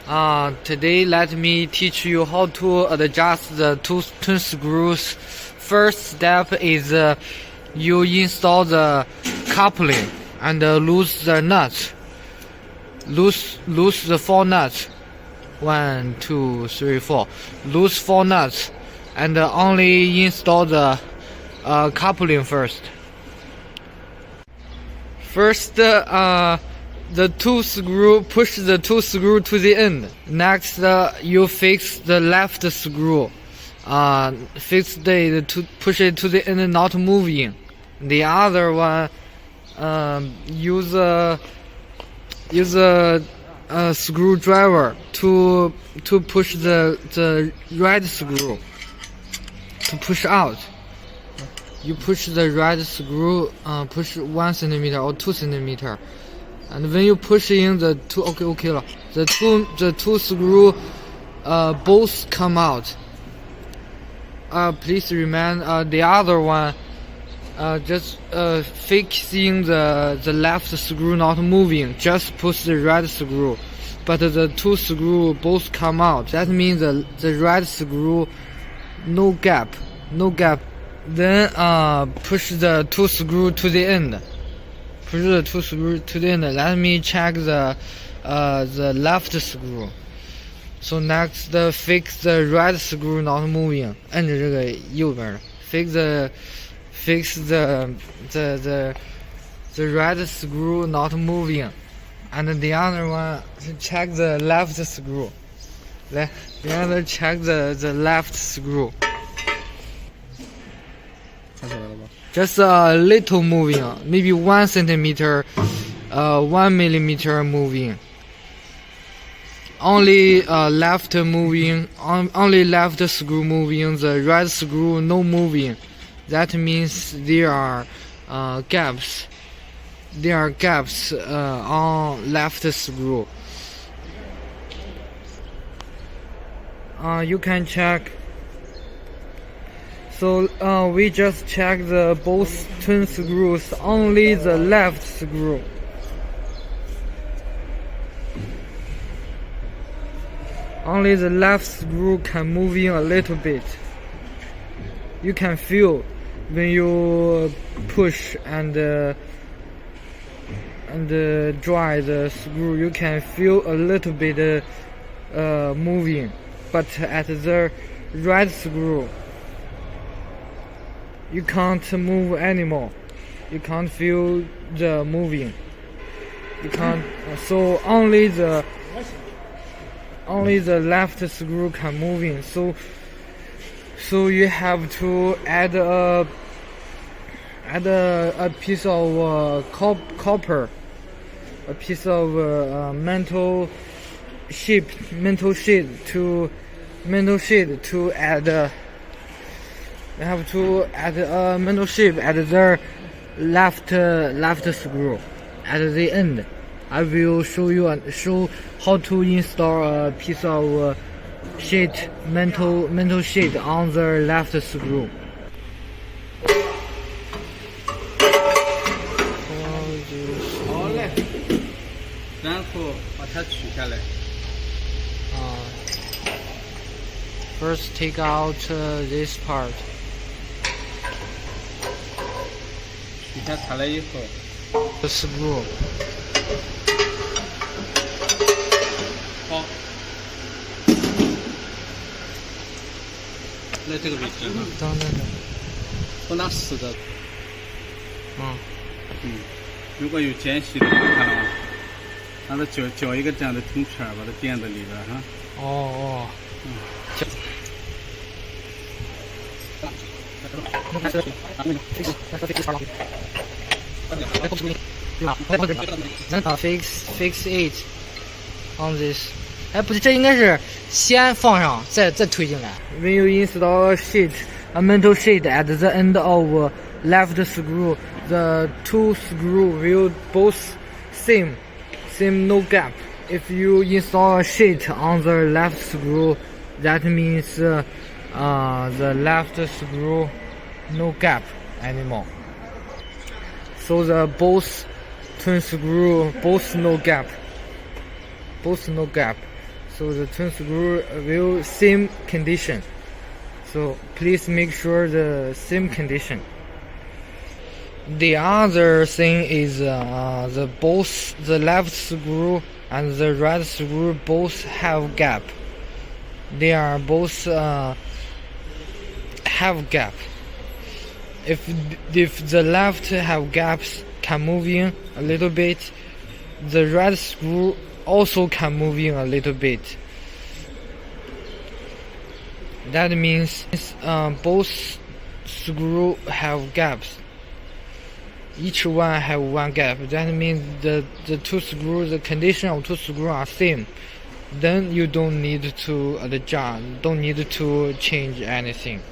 Today let me teach you how to adjust the two twin screws. First step is you install the coupling and loose the nuts. Loose the 4 nuts. 1, 2, 3, 4. Loose 4 nuts and only install the coupling first. First, the two screw, push the two screw to the end. Next, you fix the left screw. Push it to the end, not moving. The other one, use a screwdriver to push the right screw to push out. You push the right screw, push 1 centimeter or 2 centimeter, and when you push in the two, the two screw, both come out. Please remember the other one, just fixing the left screw not moving. Just push the right screw, but the two screw both come out. That means the right screw no gap. Then push the two screw to the end. Push the two screw to the end. Let me check the left screw. So next, fix the right screw not moving. 按着这个右边的 fix the right screw not moving, and the other one check the left screw. 来，the other check the left screw. Just a little moving, maybe 1 centimeter, 1 millimeter moving. Only left moving, only left screw moving. The right screw no moving. That means there are gaps. There are gaps on left screw. You can check. So we just check the both twin screws, only the left screw. Only the left screw can move in a little bit. You can feel when you push and dry the screw. You can feel a little bit moving, but at the right screw, you can't move anymore. You can't feel the moving. You can't. So only the left screw can move in. So you have to add a piece of copper, a piece of metal sheet to add. You have to add a metal sheet at the left screw at the end. I will show you how to install a piece of metal sheet on the left screw. 好嘞，然后把它取下来。First take out this part. 取下它来以后 The screw. 好，在这个位置呢，不拿湿的。如果有间隙的，看了吗？让它搅一个这样的铜片，把它垫在里边哈。Fix it on this. 哎，不是，这应该是先放上，再推进来。When you install a metal sheet at the end of left screw, the two screw will both same no gap. If you install a sheet on the left screw, that means the left screw no gap anymore. So the both twin screw both no gap. so the twin screw will same condition. So please make sure the same condition. The other thing is both the left screw and the right screw both have gap. They are both have gap. If the left have gaps can move in a little bit, the right screw also can move in a little bit. That means both screw have gaps. Each one have one gap. That means the two screws, the condition of two screws are same. Then you don't need to adjust, don't need to change anything.